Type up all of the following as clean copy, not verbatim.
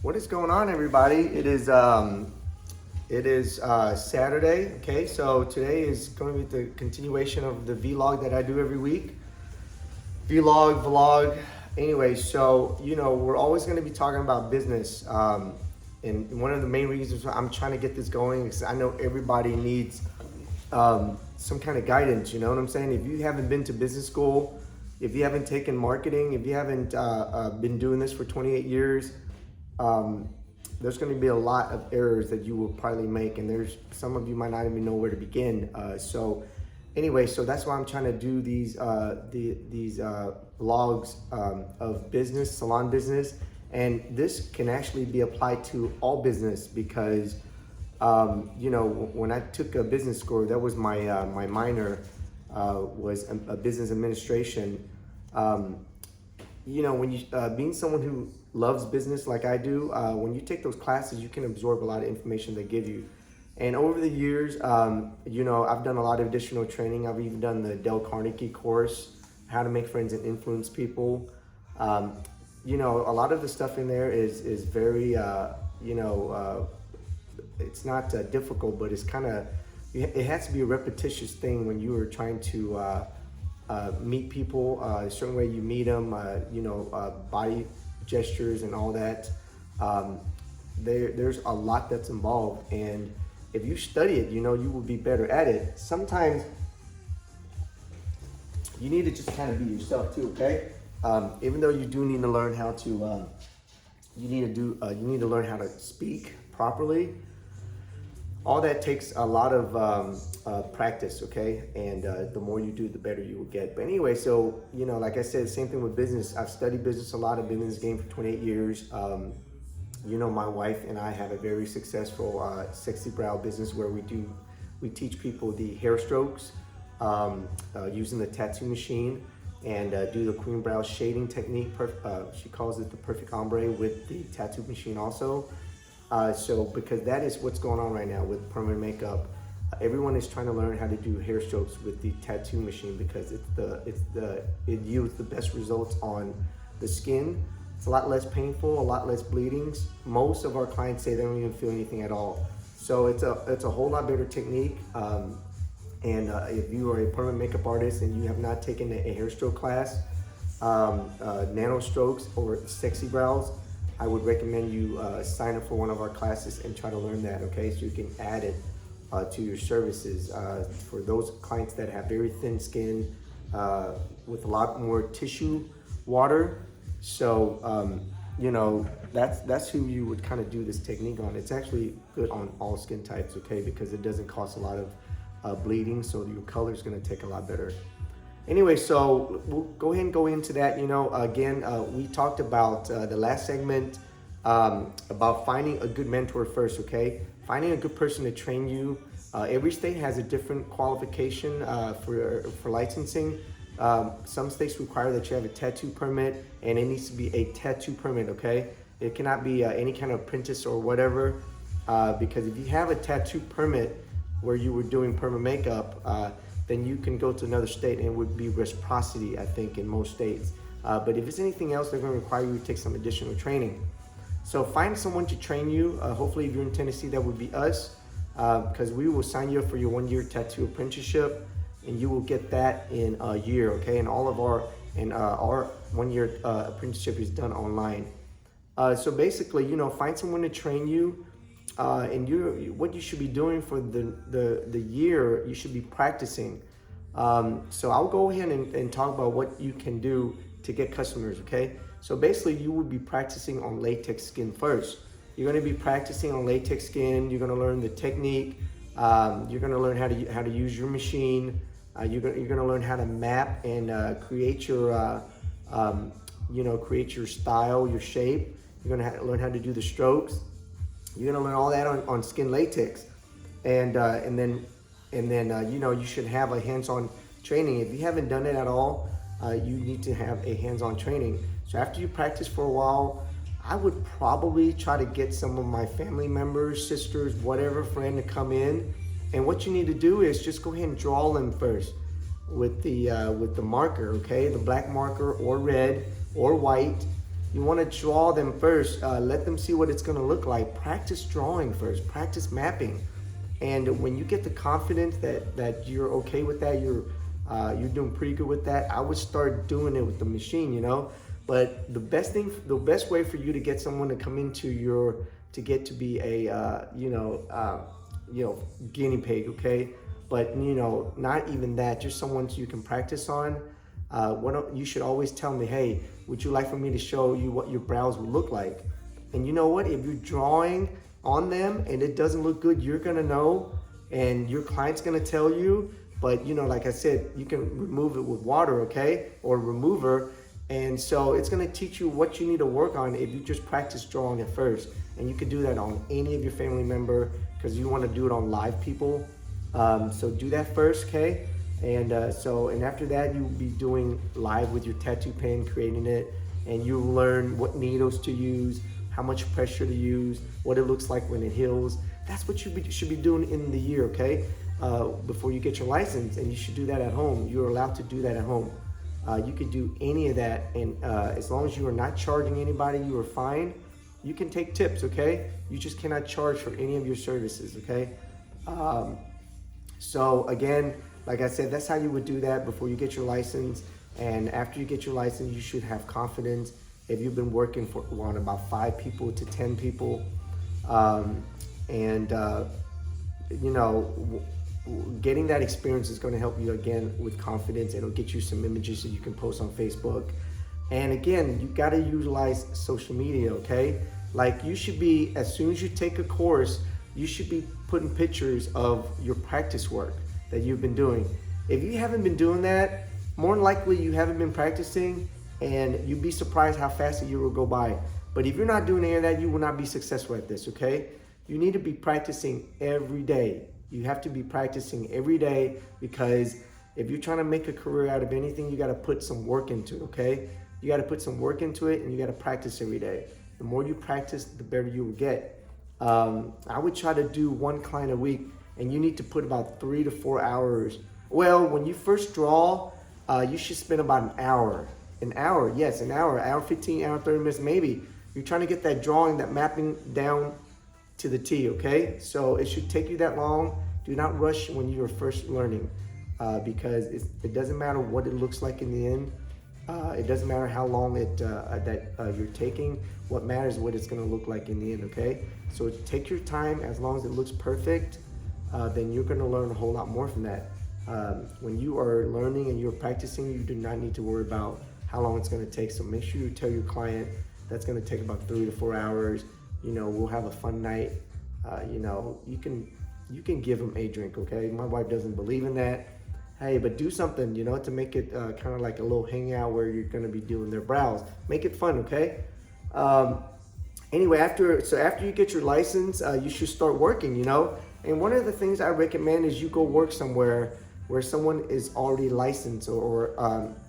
What is going on, everybody? It is Saturday. Okay, so today is going to be the continuation of the vlog that I do every week. Vlog. Anyway, so we're always going to be talking about business. And one of the main reasons why I'm trying to get this going is I know everybody needs some kind of guidance. You know what I'm saying? If you haven't been to business school, if you haven't taken marketing, if you haven't been doing this for 28 years. There's going to be a lot of errors that you will probably make, and there's some of you might not even know where to begin. So that's why I'm trying to do these vlogs of business, salon business, and this can actually be applied to all business because when I took a business school, that was my my minor was a business administration. When you being someone who loves business like I do, when you take those classes, you can absorb a lot of information they give you. And over the years, I've done a lot of additional training. I've even done the Dale Carnegie course, How to Make Friends and Influence People. A lot of the stuff in there is very, it's not difficult, but it's kind of, it has to be a repetitious thing when you are trying to meet people, a certain way you meet them, body gestures and all that. There's a lot that's involved, and if you study it, you will be better at it. Sometimes you need to just kind of be yourself too, okay? Even though you do need to learn how to, you need to learn how to speak properly. All that takes a lot of practice, okay? And the more you do, the better you will get. But anyway, so, like I said, same thing with business. I've studied business a lot. I've been in this game for 28 years. My wife and I have a very successful Sexy Brow business where we teach people the hair strokes using the tattoo machine and do the queen brow shading technique. She calls it the perfect ombre with the tattoo machine also. Because that is what's going on right now with permanent makeup. Everyone is trying to learn how to do hair strokes with the tattoo machine because it yields the best results on the skin. It's a lot less painful, a lot less bleedings. Most of our clients say they don't even feel anything at all. So it's a whole lot better technique. If you are a permanent makeup artist and you have not taken a hair stroke class, nano strokes or sexy brows, I would recommend you sign up for one of our classes and try to learn that, okay? So you can add it to your services. For those clients that have very thin skin with a lot more tissue water. So, that's who you would kind of do this technique on. It's actually good on all skin types, okay? Because it doesn't cause a lot of bleeding, so your color is gonna take a lot better. Anyway, so we'll go ahead and go into that. We talked about the last segment about finding a good mentor first, okay? Finding a good person to train you. Every state has a different qualification for licensing. Some states require that you have a tattoo permit, and it needs to be a tattoo permit, okay? It cannot be any kind of apprentice or whatever, because if you have a tattoo permit where you were doing permanent makeup, then you can go to another state and it would be reciprocity, I think, in most states. But if it's anything else, they're gonna require you to take some additional training. So find someone to train you. Hopefully if you're in Tennessee, that would be us, because we will sign you up for your 1-year tattoo apprenticeship, and you will get that in a year, okay? And all of our 1-year apprenticeship is done online. So basically, find someone to train you. And what you should be doing for the year, you should be practicing. So I'll go ahead and talk about what you can do to get customers, okay? So basically you would be practicing on latex skin first. You're gonna be practicing on latex skin. You're gonna learn the technique. You're gonna learn how to use your machine. You're gonna learn how to map and create your create your style, your shape. You're gonna learn how to do the strokes. You're gonna learn all that on skin latex, and then you should have a hands-on training. If you haven't done it at all, you need to have a hands-on training. So after you practice for a while, I would probably try to get some of my family members, sisters, whatever friend to come in. And what you need to do is just go ahead and draw them first with the marker, okay? The black marker or red or white. You want to draw them first. Let them see what it's going to look like. Practice drawing first. Practice mapping. And when you get the confidence that you're okay with that, you're doing pretty good with that, I would start doing it with the machine, you know. But the best way for you to get someone to come into to get to be a guinea pig, okay? But not even that, just someone you can practice on. You should always tell me, hey, would you like for me to show you what your brows would look like? And you know what? If you're drawing on them and it doesn't look good, you're gonna know, and your client's gonna tell you. But like I said, you can remove it with water, okay, or remover. And so it's gonna teach you what you need to work on if you just practice drawing it first. And you can do that on any of your family member, because you want to do it on live people. So do that first, okay? And after that, you'll be doing live with your tattoo pen, creating it, and you'll learn what needles to use, how much pressure to use, what it looks like when it heals. That's what you should be doing in the year, okay? Before you get your license, and you should do that at home. You're allowed to do that at home. You could do any of that, and as long as you are not charging anybody, you are fine. You can take tips, okay? You just cannot charge for any of your services, okay? So again, like I said, that's how you would do that before you get your license. And after you get your license, you should have confidence. If you've been working for about 5 people to 10 people, getting that experience is going to help you again with confidence. It'll get you some images that you can post on Facebook. And again, you got to utilize social media, okay? Like, you should be, as soon as you take a course, you should be putting pictures of your practice work that you've been doing. If you haven't been doing that, more than likely you haven't been practicing, and you'd be surprised how fast a year will go by. But if you're not doing any of that, you will not be successful at this, okay? You need to be practicing every day. You have to be practicing every day, because if you're trying to make a career out of anything, you got to put some work into it, okay? You got to put some work into it, and you got to practice every day. The more you practice, the better you will get. I would try to do 1 client a week, and you need to put about 3 to 4 hours. Well, when you first draw, you should spend about an hour. An hour, yes, an hour 15, hour 30 minutes maybe. You're trying to get that drawing, that mapping down to the T, okay? So it should take you that long. Do not rush when you're first learning, because it doesn't matter what it looks like in the end. It doesn't matter how long you're taking. What matters is what it's gonna look like in the end, okay? So take your time. As long as it looks perfect, then you're gonna learn a whole lot more from that. When you are learning and you're practicing, you do not need to worry about how long it's gonna take. So make sure you tell your client that's gonna take about 3 to 4 hours. We'll have a fun night. You can give them a drink, okay? My wife doesn't believe in that. Hey, but do something, to make it kind of like a little hangout where you're gonna be doing their brows. Make it fun, okay? Anyway, after you get your license, you should start working, And one of the things I recommend is you go work somewhere where someone is already licensed, or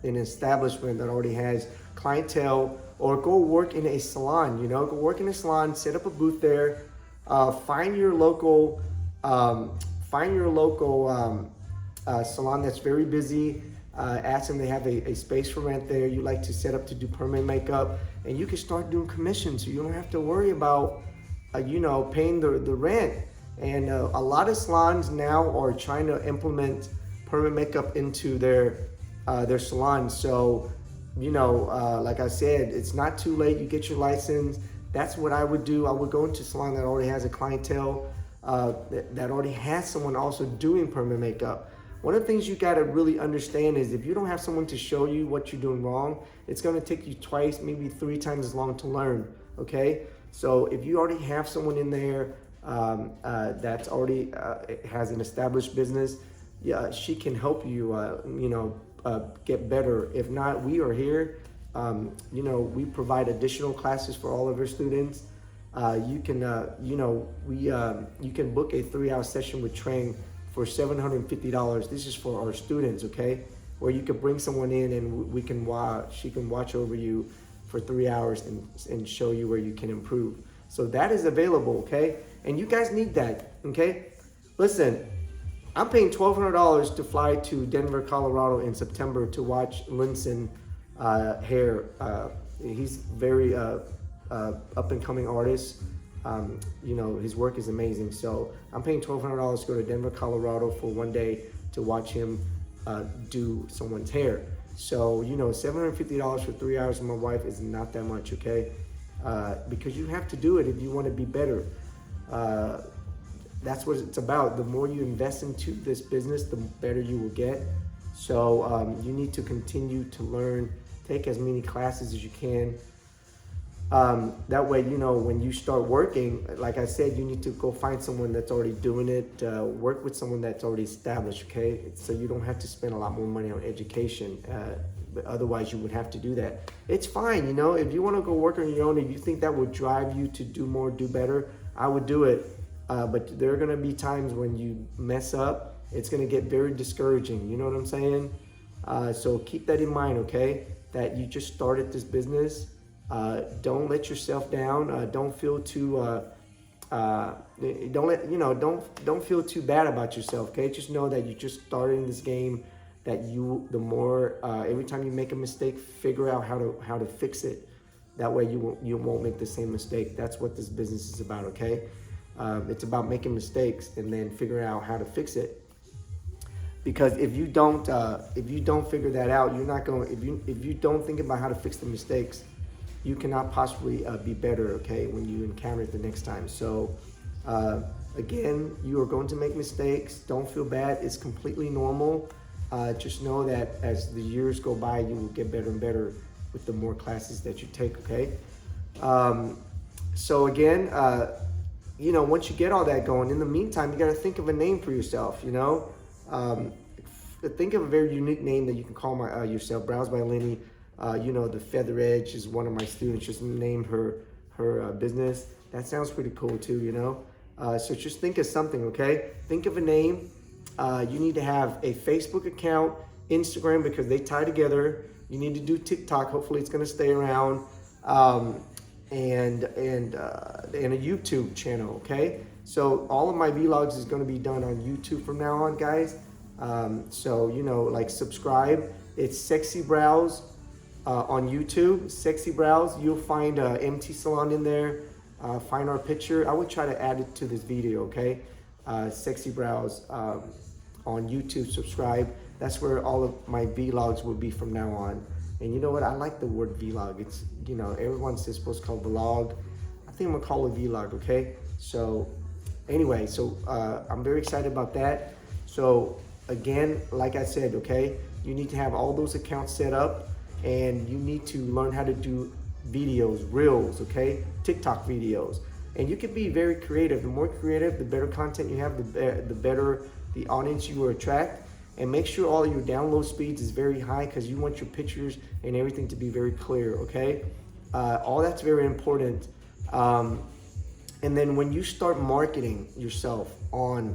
an establishment that already has clientele, or go work in a salon, go work in a salon, set up a booth there, find your local salon that's very busy. Ask them they have a space for rent there. You like to set up to do permanent makeup, and you can start doing commissions, so you don't have to worry about paying the rent. And a lot of salons now are trying to implement permanent makeup into their salons. So like I said, it's not too late. You get your license. That's what I would do. I would go into a salon that already has a clientele, that already has someone also doing permanent makeup. One of the things you got to really understand is, if you don't have someone to show you what you're doing wrong, it's going to take you twice, maybe 3 times as long to learn, okay? So if you already have someone in there that's already has an established business, yeah, she can help you, get better. If not, we are here. We provide additional classes for all of our students. You can book a 3-hour session with Trang for $750. This is for our students, okay? Where you could bring someone in, and she can watch over you for 3 hours and show you where you can improve. So that is available, okay? And you guys need that, okay? Listen, I'm paying $1,200 to fly to Denver, Colorado in September to watch Linson hair he's very up and coming artist. You know, his work is amazing. So I'm paying $1,200 to go to Denver, Colorado for one day to watch him do someone's hair. So, you know, $750 for 3 hours with my wife is not that much, okay? Because you have to do it if you want to be better. That's what it's about. The more you invest into this business, the better you will get. So you need to continue to learn, take as many classes as you can. That way, you know, when you start working, like I said, you need to go find someone that's already doing it, work with someone that's already established, okay? So you don't have to spend a lot more money on education, but otherwise you would have to do that. It's fine, you know, if you want to go work on your own, if you think that would drive you to do more, do better, I would do it. But there are going to be times when you mess up. It's going to get very discouraging, you know what I'm saying? So keep that in mind, okay? That you just started this business. Don't let yourself down. Don't feel too don't feel too bad about yourself. Okay, just know that you just started in this game. That every time you make a mistake, figure out how to fix it. That way you won't make the same mistake. That's what this business is about. Okay, it's about making mistakes and then figuring out how to fix it. Because if you don't figure that out, you're not going. If you don't think about how to fix the mistakes, you cannot possibly be better, okay, when you encounter it the next time. So, again, you are going to make mistakes. Don't feel bad. It's completely normal. Just know that as the years go by, you will get better and better with the more classes that you take, okay? So, again, you know, once you get all that going, in the meantime, you got to think of a name for yourself, you know? Think of a very unique name that you can call yourself. Brows by Lenny. You know, the Feather Edge is one of my students just named her business. That sounds pretty cool too, you know. So just think of something, okay? Think of a name. You need to have a Facebook account, Instagram, because they tie together. You need to do TikTok. Hopefully it's going to stay around, and a YouTube channel, okay? So all of my vlogs is going to be done on YouTube from now on, guys. So, you know, like subscribe. It's Sexy Brows. On YouTube, Sexy Brows. You'll find MT Salon in there. Find our picture. I would try to add it to this video, okay? Sexy Brows on YouTube. Subscribe. That's where all of my vlogs will be from now on. And you know what? I like the word vlog. It's, you know, everyone's supposed to call it vlog. I think I'm gonna call it vlog, okay? So anyway, so I'm very excited about that. So again, like I said, okay, you need to have all those accounts set up. And you need to learn how to do videos, reels, okay? TikTok videos. And you can be very creative. The more creative, the better content you have, the better the audience you will attract. And make sure all of your download speeds is very high because you want your pictures and everything to be very clear, okay? All that's very important. And then when you start marketing yourself on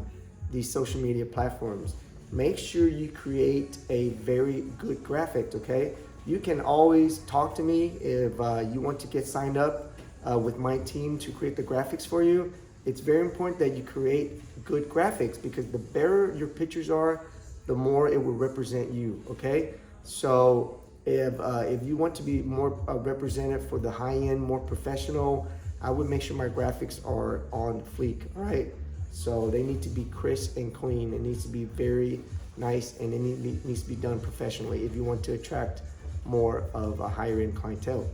these social media platforms, make sure you create a very good graphic, okay? You can always talk to me if you want to get signed up with my team to create the graphics for you. It's very important that you create good graphics because the better your pictures are, the more it will represent you, okay? So if you want to be more represented for the high end, more professional, I would make sure my graphics are on fleek, all right? So they need to be crisp and clean. It needs to be very nice and it needs to be done professionally if you want to attract more of a higher end clientele.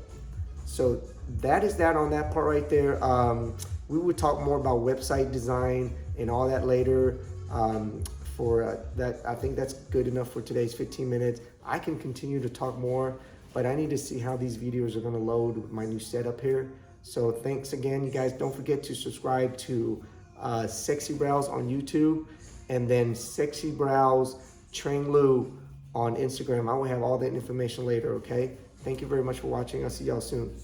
So that is that on that part right there. We will talk more about website design and all that later. For that, I think that's good enough for today's 15 minutes. I can continue to talk more, but I need to see how these videos are going to load with my new setup here. So thanks again, you guys. Don't forget to subscribe to Sexy Brows on YouTube and then Sexy Brows Trang Lu on Instagram. I will have all that information later, okay? Thank you very much for watching. I'll see y'all soon.